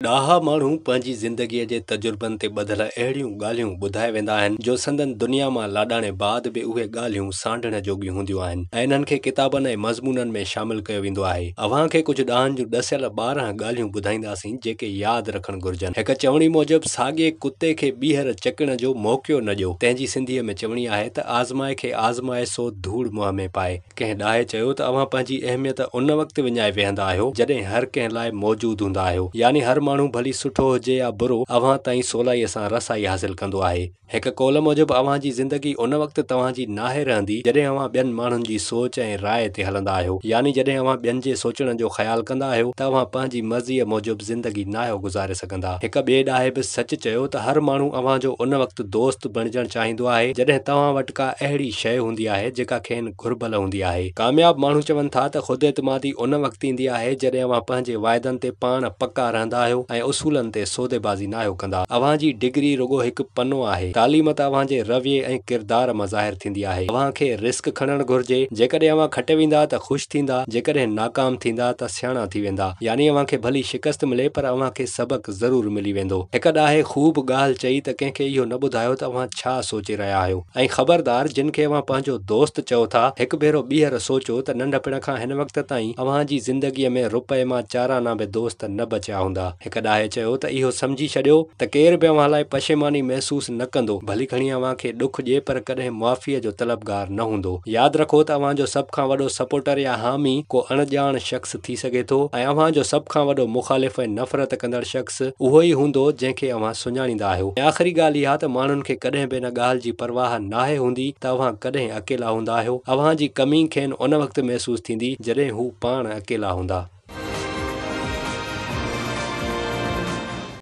ॾाहा माण्हू पंहिंजी ज़िंदगीअ जे तजुर्बनि ते ॿधल अहिड़ियूं ॻाल्हियूं ॿुधाए वेंदा आहिनि जो संदन दुनिया मां लाॾाणे बाद बि उहे ॻाल्हियूं सांढण जोॻियूं हूंदियूं आहिनि ऐं इन्हनि खे किताबनि ऐं मज़मूननि में शामिल कयो वेंदो आहे। अव्हां खे कुझु ॾाहनि जूं ॾसियल 12 ॻाल्हियूं ॿुधाईंदासीं जेके यादि रखणु घुरिजनि। हिकु चवणी मूजिबि साॻिए कुते खे ॿीहर चकण जो मौक़ो न ॾियो। तंहिंजी सिंधीअ में चवणी आहे त आज़माए खे आज़माए सो धूड़ मुंहं में पाए। कंहिं ॾाहे चयो त अव्हां पंहिंजी अहमियत उन वक़्तु विञाए वेहंदा आहियो जॾहिं हर कंहिं लाइ मौजूदु हूंदा आहियो, यानी हर माण्हू भली सुठो हुजे या बुरो अव्हां ताईं सवलाईअ सां रसाई हासिल कंदो आहे। हिकु कौल मूजिबि अव्हां जी ज़िंदगी उन वक़्तु तव्हांजी नाहे रहंदी जॾहिं अव्हां ॿियनि माण्हुनि जी सोच ऐं राय ते हलंदा आहियो, यानी जॾहिं अव्हां ॿियनि जे सोचण जो ख़्यालु कंदा आहियो त अव्हां पंहिंजी मर्ज़ीअ मूजिबि ज़िंदगी नाहियो गुज़ारे सघंदा। हिकु ॿिए ॾाहे बि सच चयो त हर माण्हू अव्हां जो उन वक़्तु दोस्त बणिजणु चाहींदो आहे जॾहिं तव्हां वटि का अहिड़ी शइ हूंदी आहे जेका खेनि घुर्बल हूंदी आहे। कामयाब माण्हू चवनि था त ख़ुदि एतमादी उन वक़्तु ईंदी आहे जॾहिं अव्हां पंहिंजे वाइदनि ते पाण पका रहंदा आहियो ऐं उसूलनि ते सौदेबाज़ी नाहियो कंदा। अव्हां जी डिग्री रुगो हिकु पनो आहे, तालीम त अव्हां जे रवैये ऐं किरदार मां ज़ाहिर थींदी आहे। अव्हां खे रिस्क खणणु घुर्जे। जेकॾहिं अव्हां खटे वेंदा त ख़ुशि थींदा, जेकॾहिं नाकाम थींदा त सियाणा थी वेंदा, यानी अव्हां खे भली शिकस्त मिले पर अव्हां खे सबक ज़रूर मिली वेंदो। हिकु ॾाहे ख़ूब ॻाल्हि चई त कंहिंखे इहो न ॿुधायो त अव्हां छा सोचे रहिया आहियो। ऐं ख़बरदार, जिन खे अव्हां पंहिंजो दोस्त चओ था, हिकु भेरो ॿीहर सोचो त नंढपिण खां हिन वक़्त ताईं अव्हां जी ज़िंदगीअ में रुपए मां चाराना बि दोस्त न बचिया हूंदा। हिकु ॾाहे चयो त इहो सम्झी छॾियो त केर बि अव्हां लाइ पशेमानी महसूस न कंदो, भली खणी अव्हां खे ॾुख ॾिए पर कॾहिं मुआफ़ीअ जो तलबगार न हूंदो। यादि रखो त अव्हां जो सभ खां वॾो सपोर्टर या हामी को अणॼाण शख़्स थी सघे थो ऐं अव्हां जो सभ खां वॾो मुख़ालिफ़ ऐं नफ़रत कंदड़ शख़्स उहो ई हूंदो जंहिंखे अव्हां सुञाणींदा आहियो। ऐं आख़िरी ॻाल्हि इहा त माण्हुनि खे कॾहिं बि इन ॻाल्हि जी परवाह नाहे हूंदी त अव्हां कॾहिं अकेला हूंदा आहियो। अव्हां जी कमी खेनि उन वक़्तु महसूस थींदी जॾहिं हू पाण अकेला हूंदा।